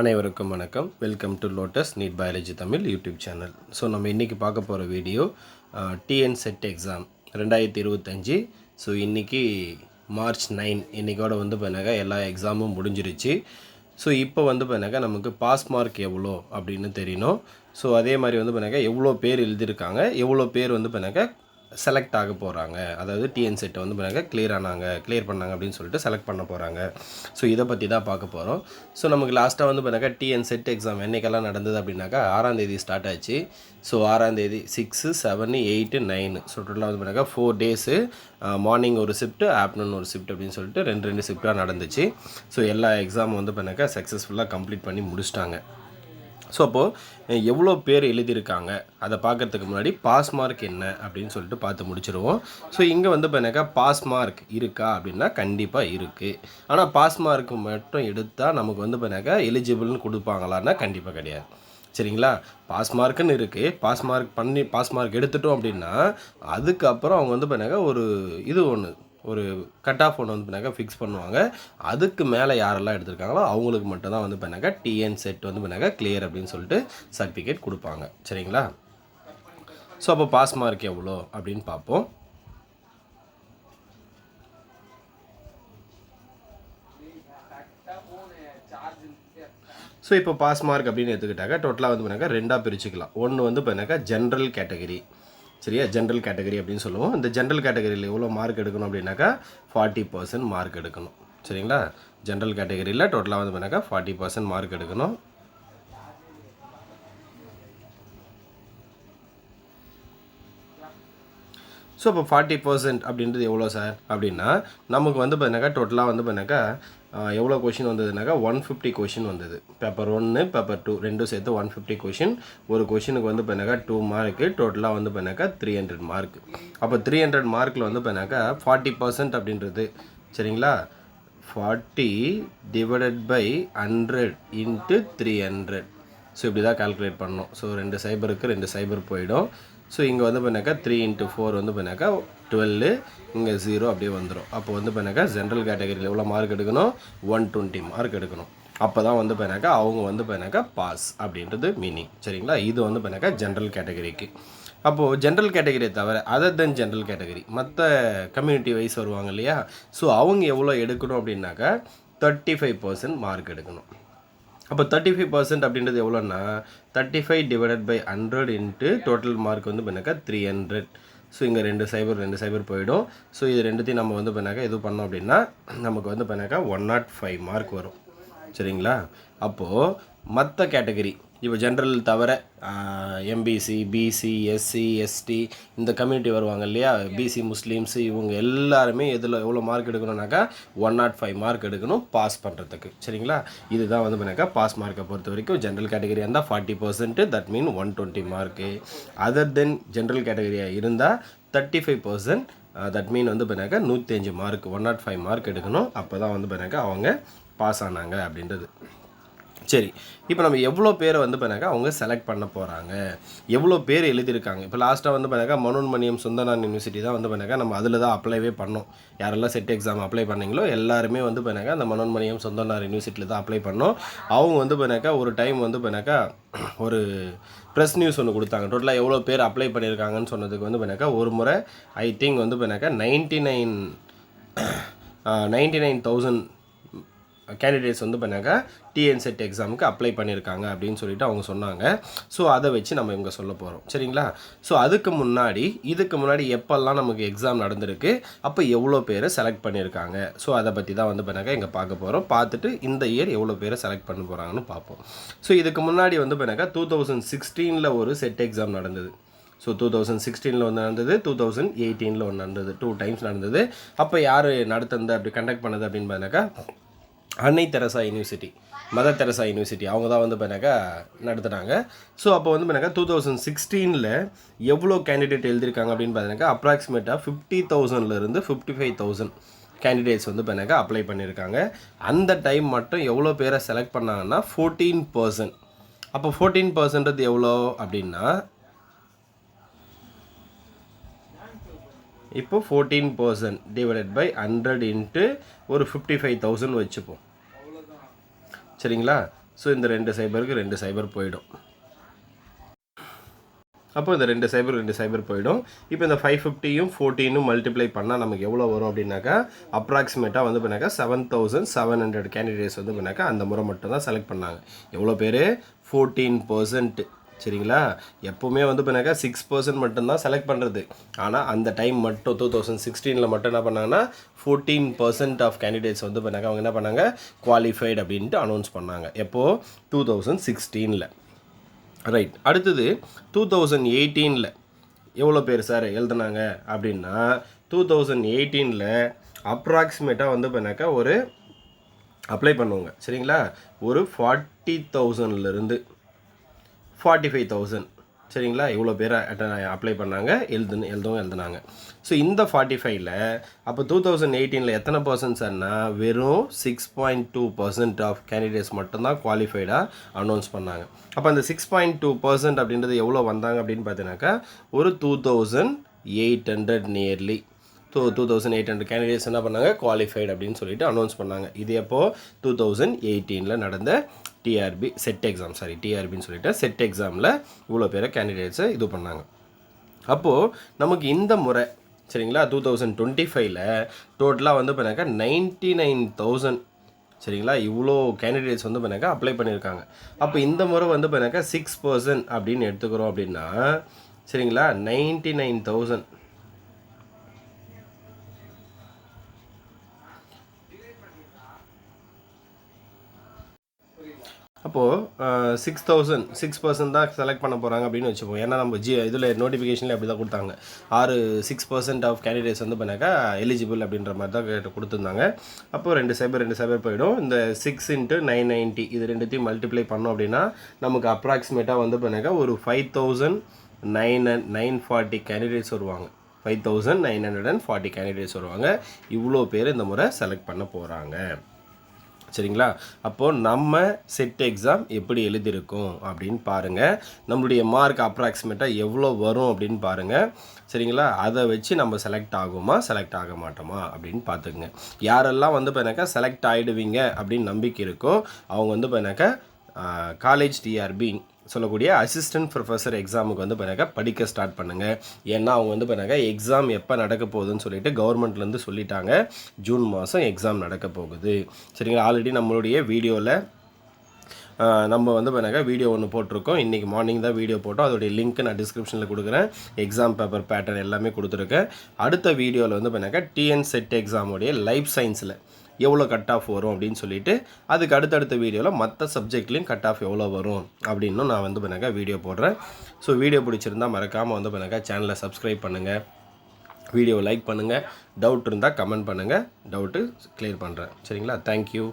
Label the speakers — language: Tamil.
Speaker 1: அனைவருக்கும் வணக்கம். Welcome to lotus NEET biology Tamil YouTube channel. So நம்ம இன்றைக்கி பார்க்க போகிற video TN SET exam 2025. So இன்றைக்கி மார்ச் 9 இன்றைக்கோட வந்து பண்ணாக்கா எல்லா எக்ஸாமும் முடிஞ்சிருச்சு. ஸோ இப்போ வந்து பண்ணாக்கா நமக்கு பாஸ் மார்க் எவ்வளோ அப்படின்னு தெரியணும். ஸோ அதே மாதிரி வந்து பண்ணாக்கா எவ்வளோ பேர் எழுதியிருக்காங்க, எவ்வளோ பேர் வந்து பண்ணாக்கா செலக்ட் ஆக போகிறாங்க, அதாவது டிஎன் செட்டை வந்து பண்ணாங்க கிளியர் பண்ணாங்க அப்படின்னு சொல்லிட்டு செலக்ட் பண்ண போகிறாங்க. ஸோ இதை பற்றி தான் பார்க்க போகிறோம். ஸோ நமக்கு லாஸ்ட்டாக வந்து பண்ணாக்கா டிஎன் செட் எக்ஸாம் என்றைக்கெல்லாம் நடந்தது அப்படின்னாக்கா 6ஆம் தேதி ஸ்டார்ட் ஆச்சு. ஸோ 6ஆம் தேதி 6, 7, 8, 9 ஸோ டோட்டலாக வந்து பண்ணாக்கா 4 டேஸு, மார்னிங் ஒரு ஷிஃப்ட்டு, ஆஃப்டர்நூன் ஒரு ஷிஃப்ட் அப்படின்னு சொல்லிட்டு ரெண்டு ஷிஃப்ட்டாக நடந்துச்சு. ஸோ எல்லா எக்ஸாமும் வந்து பண்ணாக்கா சக்ஸஸ்ஃபுல்லாக கம்ப்ளீட் பண்ணி முடிச்சிட்டாங்க. ஸோ அப்போது எவ்வளோ பேர் எழுதியிருக்காங்க அதை பார்க்குறதுக்கு முன்னாடி பாஸ் மார்க் என்ன அப்படின்னு சொல்லிட்டு பார்த்து முடிச்சிடுவோம். ஸோ இங்கே வந்து பண்ணாக்கா பாஸ் மார்க் இருக்கா அப்படின்னா கண்டிப்பாக இருக்குது. ஆனால் பாஸ் மார்க் மட்டும் எடுத்தால் நமக்கு வந்து பண்ணாக்கா எலிஜிபிள்னு கொடுப்பாங்களான்னா கண்டிப்பாக கிடையாது. சரிங்களா? பாஸ் மார்க்குன்னு இருக்குது. பாஸ் மார்க் எடுத்துட்டோம் அப்படின்னா அதுக்கப்புறம் அவங்க வந்து பண்ணாக்கா ஒரு கட் ஆஃப் ஒன்று வந்து பண்ணாக்கா ஃபிக்ஸ் பண்ணுவாங்க. அதுக்கு மேலே யாரெல்லாம் எடுத்திருக்காங்களோ அவங்களுக்கு மட்டும்தான் வந்து பண்ணாக்கா டிஎன் செட் வந்து பண்ணாக்கா கிளியர் அப்படின்னு சொல்லிட்டு சர்டிஃபிகேட் கொடுப்பாங்க. சரிங்களா? ஸோ அப்போ பாஸ் மார்க் எவ்வளோ அப்படின்னு பார்ப்போம். ஸோ இப்போ பாஸ் மார்க் அப்படின்னு எடுத்துக்கிட்டாக்கா டோட்டலாக வந்து பண்ணாக்கா ரெண்டாக பிரிச்சுக்கலாம். ஒன்று வந்து பண்ணாக்கா ஜென்ரல் கேட்டகரி. சரியா? ஜென்ரல் கேட்டகரி அப்படின்னு சொல்லுவோம். இந்த ஜென்ரல் கேட்டகரியில் எவ்வளோ மார்க் எடுக்கணும் அப்படின்னாக்கா 40% மார்க் எடுக்கணும். சரிங்களா? ஜென்ரல் கேட்டகரியில் டோட்டலாக வந்து பண்ணாக்கா 40% மார்க் எடுக்கணும். ஸோ இப்போ 40% அப்படின்றது எவ்வளோ சார் அப்படின்னா நமக்கு வந்து பண்ணாக்கா டோட்டலாக வந்து பண்ணாக்கா எவ்வளோ கொஷின் வந்ததுனாக்கா 150 கொஷின் வந்தது. பேப்பர் 1, பேப்பர் 2 ரெண்டும் சேர்த்து 150 கொஷின். ஒரு கொஷினுக்கு வந்து பண்ணாக்கா 2 மார்க்கு, டோட்டலாக வந்து பண்ணாக்கா 300 மார்க். அப்போ 300 மார்க்கில் வந்து பண்ணாக்கா 40% அப்படின்றது சரிங்களா 40 டிவைடட் பை 100 இன்ட்டு 300. ஸோ இப்படி தான் கால்குலேட் பண்ணணும். ஸோ 2 சைபருக்கு 2 சைபர் போயிடும். ஸோ இங்கே வந்து பண்ணாக்கா 3 × 4 வந்து பண்ணாக்கா 12, இங்கே 0 அப்படியே வந்துடும். அப்போ வந்து பண்ணாக்கா ஜென்ரல் கேட்டகரியில் எவ்வளோ மார்க் எடுக்கணும்? 120 மார்க் எடுக்கணும். அப்போ தான் வந்து பண்ணாக்கா அவங்க வந்து பண்ணாக்கா பாஸ் அப்படின்றது மீனிங். சரிங்களா? இது வந்து பண்ணாக்கா ஜென்ரல் கேட்டகரிக்கு. அப்போது ஜென்ரல் கேட்டகரியை தவிர அதர் தென் ஜென்ரல் கேட்டகரி மற்ற கம்யூனிட்டி வைஸ் வருவாங்க இல்லையா? ஸோ அவங்க எவ்வளோ எடுக்கணும் அப்படின்னாக்கா 35% மார்க் எடுக்கணும். அப்போ 35% அப்படின்றது எவ்வளோன்னா 35 divided by 100 into total mark வந்து பண்ணாக்கா 300. ஸோ இங்கே 2 சைபர் போயிடும். ஸோ இது ரெண்டுத்தையும் நம்ம வந்து பண்ணாக்கா இது பண்ணோம் அப்படின்னா நமக்கு வந்து பண்ணாக்கா 105 மார்க் வரும். சரிங்களா? அப்போது மற்ற கேட்டகரி இப்போ ஜென்ரல் தவிர எம்பிசி, பிசி, எஸ்சி, எஸ்டி இந்த கம்யூனிட்டி வருவாங்க இல்லையா? பிசி, முஸ்லீம்ஸு இவங்க எல்லாருமே எவ்வளோ மார்க் எடுக்கணும்னாக்கா 105 மார்க் எடுக்கணும் பாஸ் பண்ணுறதுக்கு. சரிங்களா? இதுதான் வந்து பண்ணாக்கா பாஸ் மார்க்கை பொறுத்த வரைக்கும். ஜென்ரல் கேட்டகரியாக இருந்தால் 40%, that mean 120 mark. Other than general கேட்டகரியாக இருந்தால் 35%, தட் மீன் வந்து பண்ணாக்கா 105 மார்க், 105 மார்க் எடுக்கணும். அப்போ தான் வந்து பண்ணாக்கா அவங்க பாஸ் ஆனாங்க அப்படின்றது. சரி, இப்போ நம்ம எவ்வளோ பேரை வந்து பண்ணாக்கா அவங்க செலக்ட் பண்ண போகிறாங்க, எவ்வளோ பேர் எழுதியிருக்காங்க. இப்போ லாஸ்ட்டாக வந்து பண்ணாக்கா மனோன்மணியம் சுந்தரனார் யூனிவர்சிட்டி தான் வந்து பண்ணாக்கா நம்ம அதில் தான் அப்ளைவே பண்ணோம். யாரெல்லாம் செட் எக்ஸாம் அப்ளை பண்ணீங்களோ எல்லாருமே வந்து பண்ணாக்கா அந்த மனோன்மணியம் சுந்தரனார் யூனிவர்சிட்டியில் தான் அப்ளை பண்ணோம். அவங்க வந்து பண்ணாக்கா ஒரு டைம் வந்து பண்ணாக்கா ஒரு ப்ரெஸ் நியூஸ் ஒன்று கொடுத்தாங்க. டோட்டலாக எவ்வளோ பேர் அப்ளை பண்ணியிருக்காங்கன்னு சொன்னதுக்கு வந்து பண்ணாக்கா ஒரு முறை ஐ திங்க் வந்து பண்ணாக்கா 99,000 கேண்டிடேட்ஸ் வந்து பண்ணாக்கா டிஎன் செட் எக்ஸாமுக்கு அப்ளை பண்ணியிருக்காங்க அப்படின்னு சொல்லிட்டு அவங்க சொன்னாங்க. ஸோ அதை வச்சு நம்ம இங்கே சொல்ல போகிறோம். சரிங்களா? ஸோ இதுக்கு முன்னாடி எப்போல்லாம் நமக்கு எக்ஸாம் நடந்திருக்கு, அப்போ எவ்வளோ பேரை செலக்ட் பண்ணியிருக்காங்க, ஸோ அதை பற்றி தான் வந்து பண்ணாக்கா இங்கே பார்க்க போகிறோம். பார்த்துட்டு இந்த இயர் எவ்வளோ பேரை செலக்ட் பண்ண போகிறாங்கன்னு பார்ப்போம். ஸோ இதுக்கு முன்னாடி வந்து பண்ணாக்கா 2016 ஒரு செட் எக்ஸாம் நடந்தது. ஸோ 2016 ஒன்று நடந்தது, 2018 ஒன்று நடந்தது. 2 டைம்ஸ் நடந்தது. அப்போ யார் நடத்துனது அப்படி கண்டக்ட் பண்ணது அப்படின்னு பார்த்தாக்கா அன்னை Teresa university, mother Teresa university அவங்க தான் வந்து பண்ணாக்கா நடத்துனாங்க. ஸோ அப்போ வந்து பண்ணாக்கா 2016 எவ்வளோ கேண்டிடேட் எழுதியிருக்காங்க அப்படின்னு பார்த்தாக்கா அப்ராக்சிமேட்டாக 50,000 55,000 கேண்டிடேட்ஸ் வந்து பண்ணாக்கா அப்ளை பண்ணியிருக்காங்க. அந்த டைம் மட்டும் எவ்வளோ பேரை செலக்ட் பண்ணாங்கன்னா 14%. அப்போ 14% எவ்வளோ அப்படின்னா இப்போ 14% டிவைடட் பை 100 இன்ட்டு ஒரு 55,000 வச்சுப்போம். சரிங்களா? ஸோ இந்த 2 சைபருக்கு 2 சைபர் போயிடும். அப்போ இந்த 2 சைபர் 2 சைபர் போயிடும். இப்போ இந்த 550யும் 14ம் மல்டிப்ளை பண்ணால் நமக்கு எவ்வளோ வரும் அப்படின்னாக்கா அப்ராக்சிமேட்டாக வந்து பண்ணாக்கா 7700 கேண்டிடேட்ஸ் வந்து பண்ணாக்கா அந்த முறை மட்டும் தான் செலக்ட் பண்ணாங்க. எவ்வளோ பேர்? 14%. சரிங்களா? எப்போவுமே வந்து பண்ணாக்கா 6% மட்டும்தான் செலக்ட் பண்ணுறது. ஆனால் அந்த டைம் மட்டும் 2016 மட்டும் என்ன பண்ணாங்கன்னா 14% ஆஃப் கேண்டிடேட்ஸ் வந்து பண்ணாங்க அவங்க என்ன பண்ணாங்க குவாலிஃபைடு அப்படின்ட்டு அனௌன்ஸ் பண்ணாங்க. எப்போது? 2016. ரைட். அடுத்தது 2018 எவ்வளோ பேர் சார் எழுதுனாங்க அப்படின்னா 2018 அப்ராக்சிமேட்டாக வந்து பண்ணாக்கா ஒரு அப்ளை பண்ணுவாங்க. சரிங்களா? ஒரு 40,000லேருந்து 45,000. சரிங்களா? இவ்வளோ பேர் அப்ளை பண்ணாங்க, எழுதுனாங்க. ஸோ இந்த 45ல் அப்போ 2018 எத்தனை பர்சன்ட் சார்னா வெறும் 6.2% ஆஃப் கேண்டிடேட்ஸ் மட்டும்தான் குவாலிஃபைடாக அனௌன்ஸ் பண்ணாங்க. அப்போ அந்த 6.2% அப்படின்றது எவ்வளோ வந்தாங்க அப்படின்னு பார்த்தீங்கன்னாக்கா ஒரு 2,800 நியர்லி. 2,800 கேண்டிடேட்ஸ் என்ன பண்ணாங்க குவாலிஃபைடு அப்படின்னு சொல்லிட்டு அனௌன்ஸ் பண்ணாங்க. இது எப்போது? 2018 நடந்த டிஆர்பி செட் எக்ஸாம், டிஆர்பின்னு சொல்லிட்டு செட் எக்ஸாமில் இவ்வளோ பேரை கேண்டிடேட்ஸை இது பண்ணாங்க. அப்போது நமக்கு இந்த முறை சரிங்களா 2025ல் டோட்டலாக வந்து பண்ணாக்கா 99,000 சரிங்களா இவ்வளோ கேண்டிடேட்ஸ் வந்து பண்ணாக்கா அப்ளை பண்ணியிருக்காங்க. அப்போ இந்த முறை வந்து பண்ணாக்கா 6% அப்படின்னு எடுத்துக்கிறோம் அப்படின்னா சரிங்களா 99,000 அப்போது 6% தான் செலக்ட் பண்ண போகிறாங்க அப்படின்னு வச்சுப்போம். ஏன்னா நம்ம இதில் நோட்டிஃபிகேஷனில் அப்படி தான் கொடுத்தாங்க. 6% ஆஃப் கேண்டிடேட்ஸ் வந்து பண்ணாக்கா எலிஜிபிள் அப்படின்ற மாதிரி தான் கொடுத்துருந்தாங்க. அப்போது 2 சைபர் போயிடும். இந்த 6 × 990 இது ரெண்டுத்தையும் மல்டிப்ளை பண்ணோம் அப்படின்னா நமக்கு அப்ராக்சிமேட்டாக வந்து பண்ணாக்கா ஒரு 5,940 கேண்டிடேட்ஸ் வருவாங்க. 5,940 கேண்டிடேட்ஸ் வருவாங்க. இவ்வளோ பேர் இந்த முறை செலக்ட் பண்ண போகிறாங்க. சரிங்களா? அப்போது நம்ம செட் எக்ஸாம் எப்படி எழுதியிருக்கோம் அப்படின்னு பாருங்கள். நம்மளுடைய மார்க் அப்ராக்சிமேட்டாக எவ்வளோ வரும் அப்படின்னு பாருங்கள். சரிங்களா? அதை வச்சு நம்ம செலக்ட் ஆகுமா செலக்ட் ஆக மாட்டோமா அப்படின்னு பார்த்துக்குங்க. யாரெல்லாம் வந்து பார்த்தீங்கன்னாக்கா செலக்ட் ஆகிடுவீங்க அப்படின்னு நம்பிக்கை இருக்கோ அவங்க வந்து பார்த்தீங்கன்னாக்கா காலேஜ் டிஆர்பி சொல்லக்கூடிய அசிஸ்டன்ட் ப்ரொஃபஸர் எக்ஸாமுக்கு வந்து பார்த்தீங்கன்னா படிக்க ஸ்டார்ட் பண்ணுங்கள். ஏன்னா அவங்க வந்து பார்த்தீங்கன்னா எக்ஸாம் எப்போ நடக்க போகுதுன்னு சொல்லிட்டு கவர்மெண்ட்லேருந்து சொல்லிட்டாங்க. ஜூன் மாதம் எக்ஸாம் நடக்க போகுது. சரிங்களா? ஆல்ரெடி நம்மளுடைய வீடியோவில் நம்ம வந்து பார்த்தீங்கன்னா வீடியோ ஒன்று போட்டிருக்கோம். இன்றைக்கி மார்னிங் தான் வீடியோ போட்டோம். அதோடைய லிங்க் நான் டிஸ்கிரிப்ஷனில் கொடுக்குறேன். எக்ஸாம் பேப்பர் பேட்டர்ன் எல்லாமே கொடுத்துருக்கேன். அடுத்த வீடியோவில் வந்து பார்த்தீங்கன்னா டிஎன் செட் எக்ஸாமுடைய லைஃப் சயின்ஸில் எவ்வளோ கட் ஆஃப் வரும் அப்படின்னு சொல்லிட்டு அதுக்கு அடுத்தடுத்த வீடியோவில் மற்ற சப்ஜெக்ட்லேயும் கட் ஆஃப் எவ்வளோ வரும் அப்படின்னு நான் வந்து பண்ணாக்கா வீடியோ போடுறேன். ஸோ வீடியோ பிடிச்சிருந்தால் மறக்காமல் வந்து பண்ணாக்கா சேனலை சப்ஸ்கிரைப் பண்ணுங்கள், வீடியோவை லைக் பண்ணுங்கள், டவுட் இருந்தால் கமெண்ட் பண்ணுங்கள், டவுட்டு கிளியர் பண்ணுறேன். சரிங்களா? தேங்க்யூ.